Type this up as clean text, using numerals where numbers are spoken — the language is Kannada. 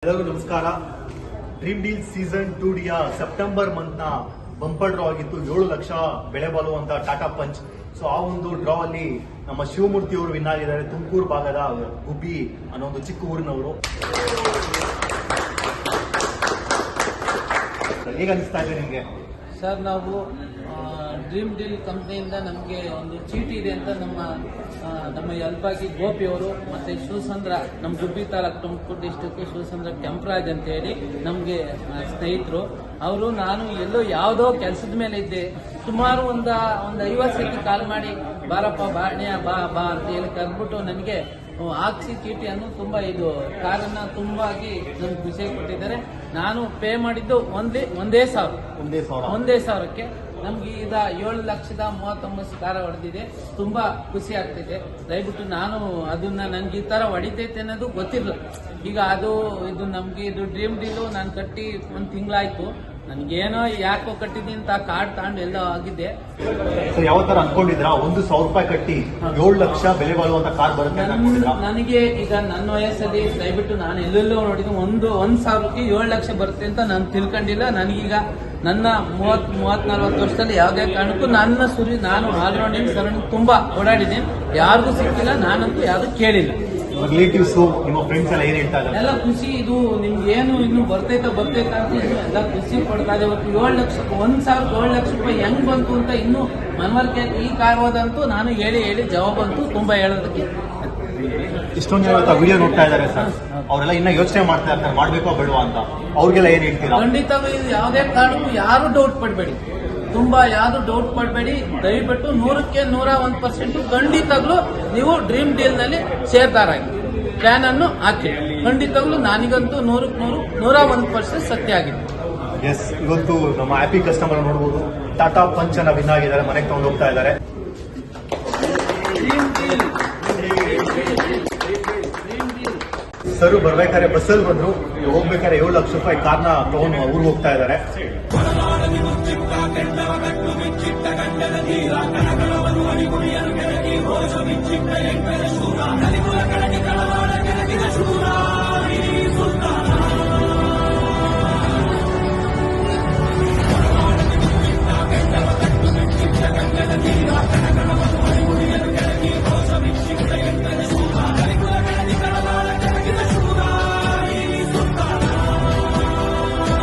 ಎಲ್ಲರಿಗೂ ನಮಸ್ಕಾರ. ಡ್ರೀಮ್ ಡೀಲ್ ಸೀಸನ್ 2ಡಿಯ ಸೆಪ್ಟೆಂಬರ್ ಮಂತ್ ನ ಬಂಪರ್ ಡ್ರಾ ಆಗಿತ್ತು. 7 ಲಕ್ಷ ಬೆಳೆ ಬಾಳುವಂತ ಟಾಟಾ ಪಂಚ್. ಸೊ ಆ ಒಂದು ಡ್ರಾ ಅಲ್ಲಿ ನಮ್ಮ ಶಿವಮೂರ್ತಿ ಅವರು ವಿನ್ ಆಗಿದ್ದಾರೆ. ತುಮಕೂರು ಭಾಗದ ಗುಬ್ಬಿ ಅನ್ನೋ ಒಂದು ಚಿಕ್ಕ ಊರಿನವರು. ಹೇಗೆ ಅನಿಸ್ತಾ ಇದೆ ನಿಮಗೆ ಸರ್? ನಾವು ಡ್ರೀಮ್ ಡೀಲ್ ಕಂಪ್ನಿಯಿಂದ ನಮಗೆ ಒಂದು ಚೀಟಿ ಇದೆ ಅಂತ ನಮ್ಮ ಯಲ್ಪಾಗಿ ಗೋಪಿ ಅವರು ಮತ್ತೆ ಶಿವಸಂದ್ರ, ನಮ್ಮ ಗುಬ್ಬಿ ತಾಲೂಕು ತುಮಕೂರು ಡಿಸ್ಟಿಕ್ ಶಿವಸಂದ್ರ ಕೆಂಪರಾಜ್ ಅಂತ ಹೇಳಿ ನಮಗೆ ಸ್ನೇಹಿತರು. ಅವರು ನಾನು ಎಲ್ಲೋ ಯಾವುದೋ ಕೆಲಸದ ಮೇಲೆ ಇದ್ದೆ. ಸುಮಾರು ಒಂದು 50 ಸತಿ ಕಾಲ್ ಮಾಡಿ ಬಾರಪ್ಪ ಬಾಣ್ಯ ಬಾ ಬಾ ಅಂತ ಹೇಳಿ ಕರೆದ್ಬಿಟ್ಟು ನನಗೆ ಹಾಕ್ಸಿ ಚೀಟಿಯನ್ನು ತುಂಬಾ ಇದು ಕಾರನ್ನ ತುಂಬಾಗಿ ನಮ್ಗೆ ಖುಷಿ ಕೊಟ್ಟಿದ್ದಾರೆ. ನಾನು ಪೇ ಮಾಡಿದ್ದು ಒಂದೇ ಸಾವಿರಕ್ಕೆ ನಮ್ಗೆ ಈಗ 7,39,000 ಕಾರ ಹೊಡೆದಿದೆ. ತುಂಬಾ ಖುಷಿ ಆಗ್ತಿದೆ. ದಯವಿಟ್ಟು ನಾನು ಅದನ್ನ ನನ್ಗೆ ಈ ತರ ಹೊಡಿತೈತೆ ಅನ್ನೋದು ಗೊತ್ತಿರಲಿಲ್ಲ. ಈಗ ಇದು ನಮ್ಗೆ ಇದು ಡ್ರೀಮ್ ಡೀಲು ನಾನು ಕಟ್ಟಿ 1 ತಿಂಗಳಾಯ್ತು. ನನ್ಗೇನೋ ಯಾಕೋ ಕಟ್ಟಿದೀನಿ ಅಂತ ಕಾರ್ಡ್ ತಗೊಂಡು ಎಲ್ಲ ಆಗಿದೆ. ಯಾವ ತರ ಅನ್ಕೊಂಡಿದ್ರ? 1,000 ರೂಪಾಯಿ ಕಟ್ಟಿ 7 ಲಕ್ಷ ಬೆಲೆ ಬಾಳುವಂತ ಕಾರ್ ಬರುತ್ತೆ ನನಗೆ ಈಗ ನನ್ನ ವಯಸ್ಸಲ್ಲಿ ದಯವಿಟ್ಟು ನಾನು ಎಲ್ಲೆಲ್ಲೋ ನೋಡಿದ್ದು 1,000ಕ್ಕೆ 7 ಲಕ್ಷ ಬರುತ್ತೆ ಅಂತ ನಾನು ತಿಳ್ಕೊಂಡಿಲ್ಲ. ನನಗೀಗ ನನ್ನ 30-40 ವರ್ಷದಲ್ಲಿ ಯಾವುದೇ ಕಾರಣಕ್ಕೂ ನಾನು ಆಲ್ರೌಂಡಿಂಗ್ ಸರೌಂಡಿಂಗ್ ತುಂಬಾ ಓಡಾಡಿದ್ದೀನಿ. ಯಾರಿಗೂ ಸಿಕ್ಕಿಲ್ಲ, ನಾನಂತೂ ಯಾವ್ದು ಕೇಳಿಲ್ಲ. ರಿಲೇಟಿವ್ಸ್ ನಿಮ್ಮ ಫ್ರೆಂಡ್ಸ್ ಎಲ್ಲ ಏನ್ ಹೇಳ್ತಾ ಇದ್ದಾರೆ? ಎಲ್ಲ ಖುಷಿ. ಇದು ನಿಮ್ಗೆ ಏನು ಇನ್ನು ಬರ್ತೈತಾ ಅಂತ ಎಲ್ಲ ಖುಷಿ ಪಡ್ತಾ ಇದೆ. 7 ಲಕ್ಷ 1,000 ಲಕ್ಷ ರೂಪಾಯಿ ಹೆಂಗ್ ಬಂತು ಅಂತ ಇನ್ನು ಮನವರಿಕೆ ಈ ಕಾರಣದಂತೂ ನಾನು ಹೇಳಿ ಜವಾಬಂತೂ ತುಂಬಾ ಹೇಳೋದಕ್ಕೆ. ಇಷ್ಟೊಂದು ಜನ ವಿಡಿಯೋ ನೋಡ್ತಾ ಇದ್ದಾರೆ ಸರ್, ಅವರೆಲ್ಲ ಇನ್ನ ಯೋಚನೆ ಮಾಡ್ತಾ ಇರ್ತಾರೆ ಮಾಡ್ಬೇಕೋ ಬೇಡವಾ ಅಂತ. ಅವ್ರಿಗೆಲ್ಲ ಏನ್ ಹೇಳ್ತೀರಾ? ಖಂಡಿತವೂ ಇದು ಯಾವುದೇ ಕಾರಣಕ್ಕೂ ಯಾರು ಡೌಟ್ ಪಡಬೇಡಿ. ಯಾರು ಡೌಟ್ ಪಡಬೇಡಿ. ದಯವಿಟ್ಟು 100ಕ್ಕೆ 101% ಖಂಡಿತಗಳು ನೀವು ಡ್ರೀಮ್ ಡೀಲ್ ನಲ್ಲಿ ಸೇರ್ದಾರಾಗಿ ಪ್ಲಾನ್ ಅನ್ನು ಹಾಕಿ. ಖಂಡಿತಗಳು ನಾನಿಗಂತೂ 100ಕ್ಕೆ 101% ಸತ್ಯ ಆಗಿದೆ. ಎಸ್, ಇವತ್ತು ನಮ್ಮ ಹ್ಯಾಪಿ ಕಸ್ಟಮರ್ ನೋಡಬಹುದು, ಟಾಟಾ ಪಂಚ್ ಅನ್ನ ವಿನ್ ಆಗಿದ್ದಾರೆ, ಮನೆಗೆ ತಗೊಂಡು ಹೋಗ್ತಾ ಇದ್ದಾರೆ. ಸರ್ ಬರ್ಬೇಕಾದ್ರೆ ಬಸ್ಸಲ್ಲಿ ಬಂದ್ರು, ಹೋಗ್ಬೇಕಾದ್ರೆ 7 ಲಕ್ಷ ರೂಪಾಯಿ ಕಾರ್ನ ತಗೊಂಡು ಊರಿಗೆ ಹೋಗ್ತಾ ಇದ್ದಾರೆ.